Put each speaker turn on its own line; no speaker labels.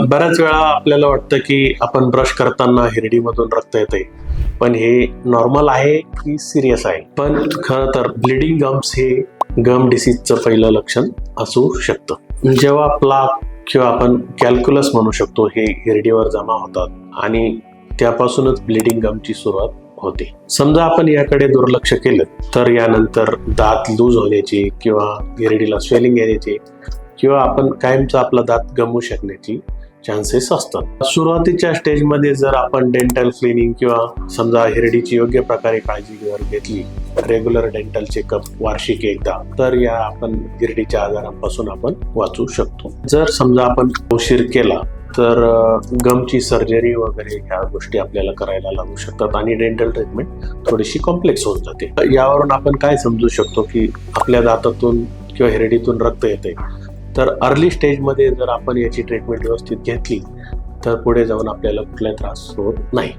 बऱ्याच वेळा आपल्याला वाटतं की आपण ब्रश करताना हिरडीमधून रक्त येते, पण हे नॉर्मल आहे की सिरियस आहे. पण खरं तर ब्लिडिंग गम्स हे गम डिसीजचं पहिलं लक्षण असू शकतं. जेव्हा प्लाक किंवा आपण कॅल्क्युलस म्हणू शकतो हे हिरडीवर जमा होतात आणि त्यापासूनच ब्लिडिंग गमची सुरुवात होते. समजा आपण याकडे दुर्लक्ष केलं तर यानंतर दात लूज होण्याची किंवा हिरडीला स्वेलिंग येण्याची किंवा आपण कायमचा आपला दात गमवू शकण्याची चान्सेस असतात. सुरुवातीच्या स्टेजमध्ये जर आपण डेंटल क्लिनिंग किंवा समजा हिरडीची योग्य प्रकारे काळजी जर घेतली, रेग्युलर डेंटल चेकअप वार्षिक एकदा, तर या आपण हिरडीच्या आजारांपासून आपण वाचू शकतो. जर समजा आपण उशीर केला तर गमची सर्जरी वगैरे ह्या गोष्टी आपल्याला करायला लागू शकतात आणि डेंटल ट्रीटमेंट थोडीशी कॉम्प्लेक्स होऊन जाते. यावरून आपण काय समजू शकतो की आपल्या दातातून किंवा हिरडीतून रक्त येते, तर अर्ली स्टेजमध्ये जर आपण याची ट्रीटमेंट व्यवस्थित घेतली तर पुढे जाऊन आपल्याला कुठलाही त्रास होत नाही.